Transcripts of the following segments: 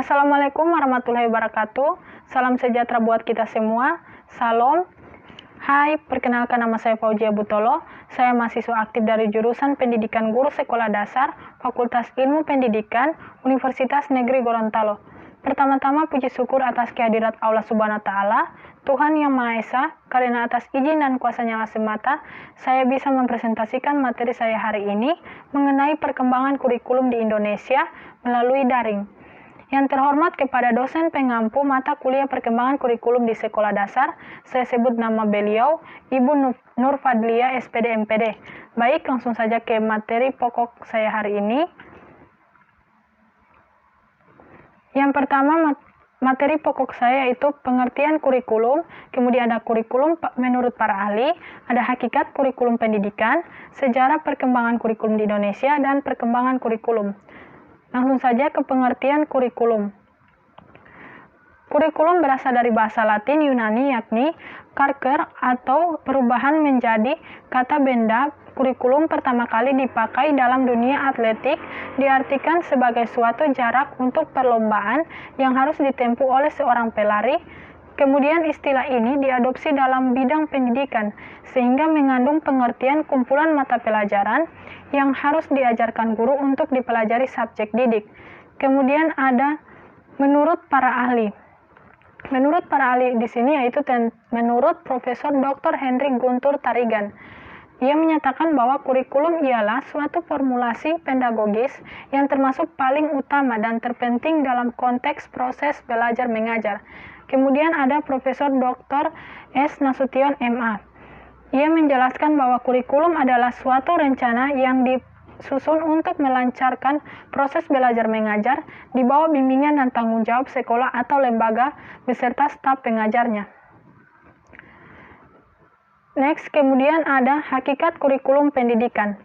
Assalamualaikum warahmatullahi wabarakatuh. Salam sejahtera buat kita semua. Salam. Hai, perkenalkan nama saya Fauzia Butolo. Saya mahasiswa aktif dari jurusan Pendidikan Guru Sekolah Dasar, Fakultas Ilmu Pendidikan, Universitas Negeri Gorontalo. Pertama-tama puji syukur atas kehadirat Allah Subhanahu wa Ta'ala, Tuhan Yang Maha Esa, karena atas izin dan kuasa-Nya semata, saya bisa mempresentasikan materi saya hari ini mengenai perkembangan kurikulum di Indonesia melalui daring. Yang terhormat kepada dosen pengampu mata kuliah perkembangan kurikulum di sekolah dasar, saya sebut nama beliau, Ibu Nur Fadlia, SPD MPD. Baik, langsung saja ke materi pokok saya hari ini. Yang pertama, materi pokok saya yaitu pengertian kurikulum, kemudian ada kurikulum menurut para ahli, ada hakikat kurikulum pendidikan, sejarah perkembangan kurikulum di Indonesia, dan perkembangan kurikulum. Langsung saja ke pengertian kurikulum. Kurikulum berasal dari bahasa Latin Yunani yakni karker atau perubahan menjadi kata benda. Kurikulum pertama kali dipakai dalam dunia atletik diartikan sebagai suatu jarak untuk perlombaan yang harus ditempuh oleh seorang pelari. Kemudian istilah ini diadopsi dalam bidang pendidikan sehingga mengandung pengertian kumpulan mata pelajaran yang harus diajarkan guru untuk dipelajari subjek didik. Kemudian ada menurut para ahli. Menurut para ahli di sini yaitu menurut Profesor Dr. Henry Guntur Tarigan. Ia menyatakan bahwa kurikulum ialah suatu formulasi pedagogis yang termasuk paling utama dan terpenting dalam konteks proses belajar mengajar. Kemudian ada Profesor Dr. S. Nasution MA. Ia menjelaskan bahwa kurikulum adalah suatu rencana yang disusun untuk melancarkan proses belajar mengajar di bawah bimbingan dan tanggung jawab sekolah atau lembaga beserta staf pengajarnya. Next, kemudian ada hakikat kurikulum pendidikan.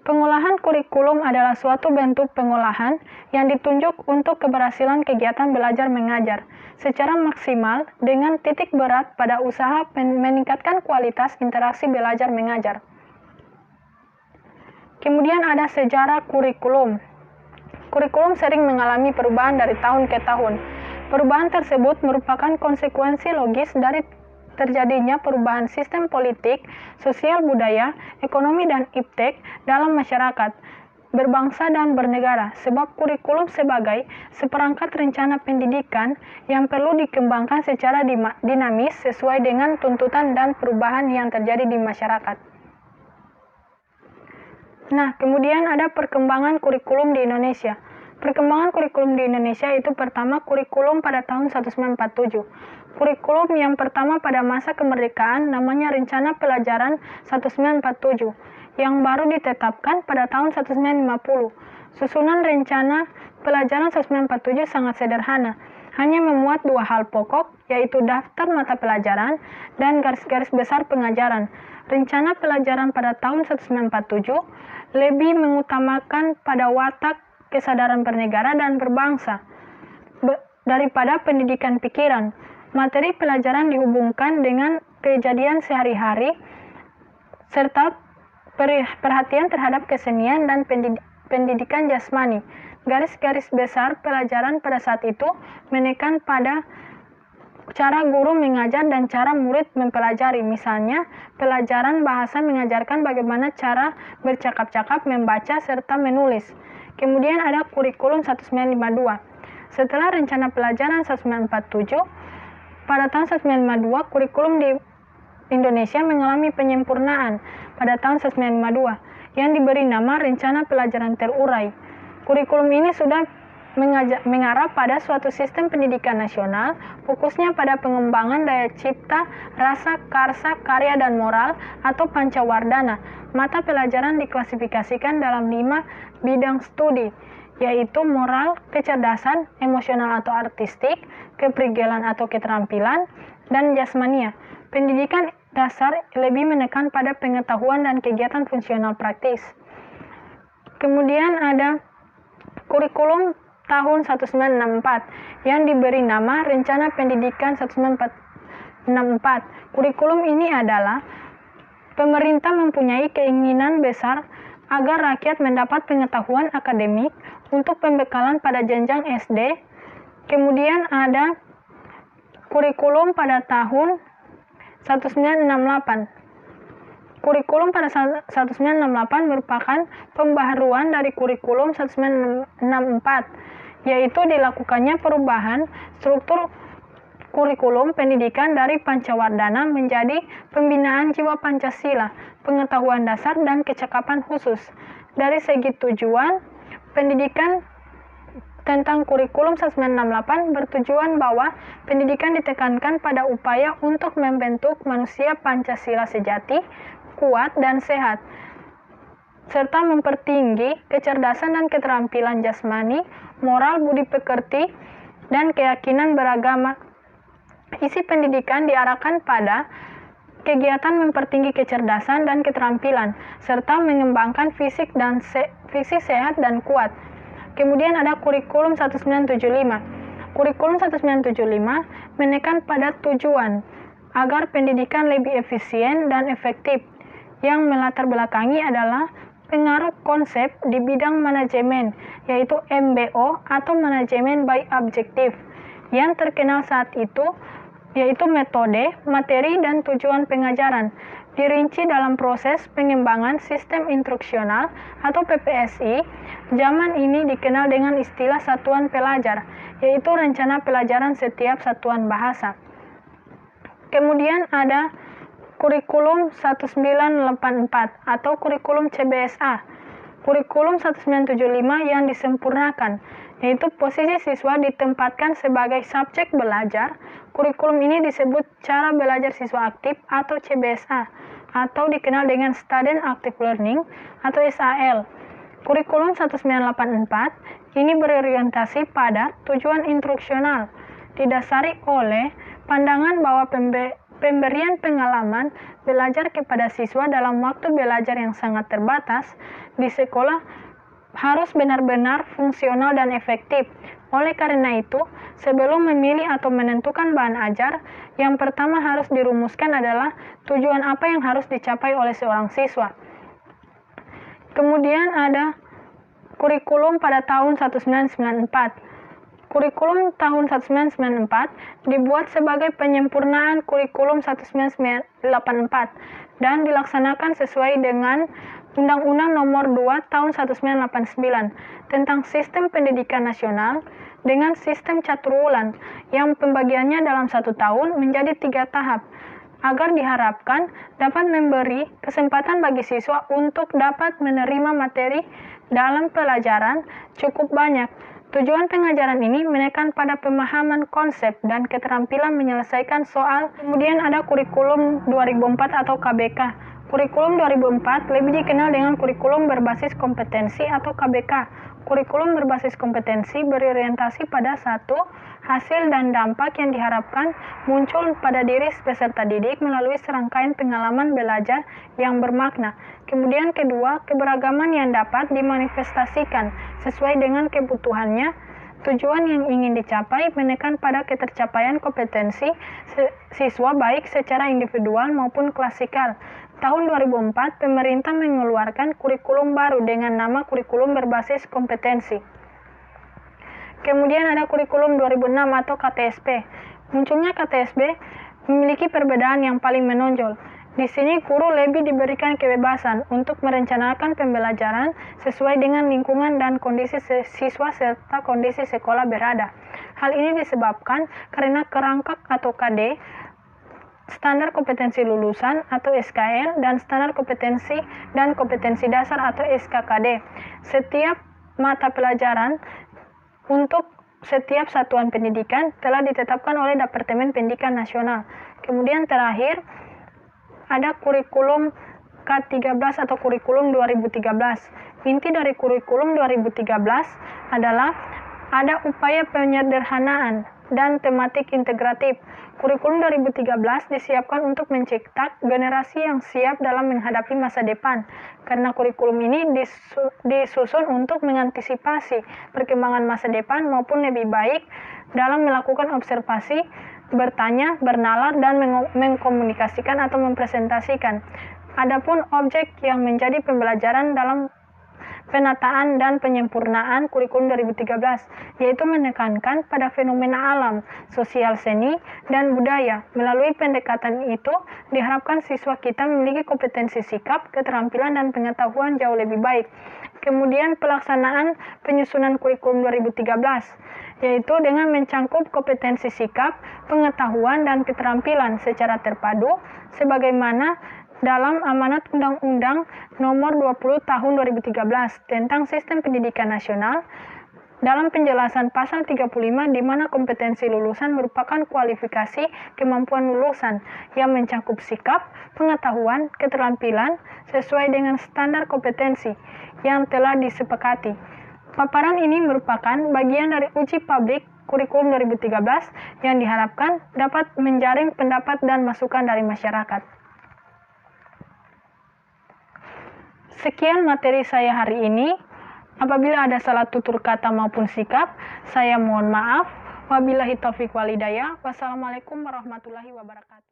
Pengolahan kurikulum adalah suatu bentuk pengolahan yang ditunjuk untuk keberhasilan kegiatan belajar mengajar secara maksimal dengan titik berat pada usaha meningkatkan kualitas interaksi belajar mengajar. Kemudian ada sejarah kurikulum. Kurikulum sering mengalami perubahan dari tahun ke tahun. Perubahan tersebut merupakan konsekuensi logis dari terjadinya perubahan sistem politik, sosial budaya, ekonomi dan iptek dalam masyarakat, berbangsa dan bernegara, sebab kurikulum sebagai seperangkat rencana pendidikan yang perlu dikembangkan secara dinamis sesuai dengan tuntutan dan perubahan yang terjadi di masyarakat. Nah, kemudian ada perkembangan kurikulum di Indonesia. Perkembangan kurikulum di Indonesia itu pertama kurikulum pada tahun 1947. Kurikulum yang pertama pada masa kemerdekaan namanya Rencana Pelajaran 1947 yang baru ditetapkan pada tahun 1950. Susunan Rencana Pelajaran 1947 sangat sederhana, hanya memuat dua hal pokok, yaitu daftar mata pelajaran dan garis-garis besar pengajaran. Rencana pelajaran pada tahun 1947 lebih mengutamakan pada watak kesadaran bernegara dan berbangsa daripada pendidikan pikiran. Materi pelajaran dihubungkan dengan kejadian sehari-hari serta perhatian terhadap kesenian dan pendidikan jasmani. Garis-garis besar pelajaran pada saat itu menekan pada cara guru mengajar dan cara murid mempelajari. Misalnya, pelajaran bahasa mengajarkan bagaimana cara bercakap-cakap, membaca, serta menulis. Kemudian ada kurikulum 1952. Setelah rencana pelajaran 1947, pada tahun 1952, kurikulum di Indonesia mengalami penyempurnaan pada tahun 1952 yang diberi nama Rencana Pelajaran Terurai. Kurikulum ini sudah mengarah pada suatu sistem pendidikan nasional, fokusnya pada pengembangan daya cipta, rasa, karsa, karya, dan moral atau pancawardana. Mata pelajaran diklasifikasikan dalam 5 bidang studi, yaitu moral, kecerdasan, emosional atau artistik, keprigelan atau keterampilan, dan jasmania. Pendidikan dasar lebih menekan pada pengetahuan dan kegiatan fungsional praktis. Kemudian ada kurikulum tahun 1964 yang diberi nama Rencana Pendidikan 1964. Kurikulum ini adalah pemerintah mempunyai keinginan besar agar rakyat mendapat pengetahuan akademik untuk pembekalan pada jenjang SD, Kemudian ada kurikulum pada tahun 1968. Kurikulum pada 1968 merupakan pembaharuan dari kurikulum 1964, yaitu dilakukannya perubahan struktur kurikulum pendidikan dari Pancawardhana menjadi pembinaan jiwa Pancasila, pengetahuan dasar, dan kecakapan khusus. Dari segi tujuan, pendidikan tentang kurikulum 1968 bertujuan bahwa pendidikan ditekankan pada upaya untuk membentuk manusia Pancasila sejati, kuat, dan sehat, serta mempertinggi kecerdasan dan keterampilan jasmani, moral, budi pekerti, dan keyakinan beragama. Isi pendidikan diarahkan pada kegiatan mempertinggi kecerdasan dan keterampilan, serta mengembangkan fisik sehat dan kuat. Kemudian ada kurikulum 1975. Kurikulum 1975 menekan pada tujuan agar pendidikan lebih efisien dan efektif. Yang melatar belakangi adalah pengaruh konsep di bidang manajemen, yaitu MBO atau manajemen by objektif, yang terkenal saat itu, yaitu metode, materi, dan tujuan pengajaran, dirinci dalam proses pengembangan sistem instruksional atau PPSI. Zaman ini dikenal dengan istilah satuan pelajar, yaitu rencana pelajaran setiap satuan bahasa. Kemudian ada kurikulum 1984 atau kurikulum CBSA. Kurikulum 1975 yang disempurnakan, yaitu posisi siswa ditempatkan sebagai subjek belajar. Kurikulum ini disebut cara belajar siswa aktif atau CBSA, atau dikenal dengan Student Active Learning atau SAL. Kurikulum 1984 ini berorientasi pada tujuan instruksional, didasari oleh pandangan bahwa pemberian pengalaman belajar kepada siswa dalam waktu belajar yang sangat terbatas di sekolah harus benar-benar fungsional dan efektif. Oleh karena itu, sebelum memilih atau menentukan bahan ajar, yang pertama harus dirumuskan adalah tujuan apa yang harus dicapai oleh seorang siswa. Kemudian ada kurikulum pada tahun 1994. Kurikulum tahun 1994 dibuat sebagai penyempurnaan kurikulum 1984 dan dilaksanakan sesuai dengan Undang-Undang Nomor 2 Tahun 1989 tentang Sistem Pendidikan Nasional dengan sistem caturwulan yang pembagiannya dalam 1 tahun menjadi 3 tahap, agar diharapkan dapat memberi kesempatan bagi siswa untuk dapat menerima materi dalam pelajaran cukup banyak. Tujuan pengajaran ini menekan pada pemahaman konsep dan keterampilan menyelesaikan soal. Kemudian ada kurikulum 2004 atau KBK. Kurikulum 2004 lebih dikenal dengan kurikulum berbasis kompetensi atau KBK. Kurikulum berbasis kompetensi berorientasi pada satu, hasil dan dampak yang diharapkan muncul pada diri peserta didik melalui serangkaian pengalaman belajar yang bermakna. Kemudian kedua, keberagaman yang dapat dimanifestasikan sesuai dengan kebutuhannya. Tujuan yang ingin dicapai menekan pada ketercapaian kompetensi siswa baik secara individual maupun klasikal. Tahun 2004, pemerintah mengeluarkan kurikulum baru dengan nama kurikulum berbasis kompetensi. Kemudian ada kurikulum 2006 atau KTSP. Munculnya KTSP memiliki perbedaan yang paling menonjol. Di sini guru lebih diberikan kebebasan untuk merencanakan pembelajaran sesuai dengan lingkungan dan kondisi siswa serta kondisi sekolah berada. Hal ini disebabkan karena kerangka atau KD, standar kompetensi lulusan atau SKL, dan standar kompetensi dan kompetensi dasar atau SKKD. Setiap mata pelajaran untuk setiap satuan pendidikan telah ditetapkan oleh Departemen Pendidikan Nasional. Kemudian terakhir, ada kurikulum K13 atau kurikulum 2013. Inti dari kurikulum 2013 adalah ada upaya penyederhanaan dan tematik integratif. Kurikulum 2013 disiapkan untuk mencetak generasi yang siap dalam menghadapi masa depan. Karena kurikulum ini disusun untuk mengantisipasi perkembangan masa depan maupun lebih baik dalam melakukan observasi, bertanya, bernalar, dan mengkomunikasikan atau mempresentasikan. Adapun objek yang menjadi pembelajaran dalam penataan dan penyempurnaan kurikulum 2013, yaitu menekankan pada fenomena alam, sosial, seni, dan budaya. Melalui pendekatan itu, diharapkan siswa kita memiliki kompetensi sikap, keterampilan, dan pengetahuan jauh lebih baik. Kemudian pelaksanaan penyusunan kurikulum 2013, yaitu dengan mencangkup kompetensi sikap, pengetahuan, dan keterampilan secara terpadu, sebagaimana dalam amanat Undang-Undang Nomor 20 Tahun 2013 tentang Sistem Pendidikan Nasional, dalam penjelasan pasal 35 di mana kompetensi lulusan merupakan kualifikasi kemampuan lulusan yang mencakup sikap, pengetahuan, keterampilan sesuai dengan standar kompetensi yang telah disepakati. Paparan ini merupakan bagian dari uji publik kurikulum 2013 yang diharapkan dapat menjaring pendapat dan masukan dari masyarakat. Sekian materi saya hari ini. Apabila ada salah tutur kata maupun sikap, saya mohon maaf. Wabillahi taufiq walhidayah. Wassalamualaikum warahmatullahi wabarakatuh.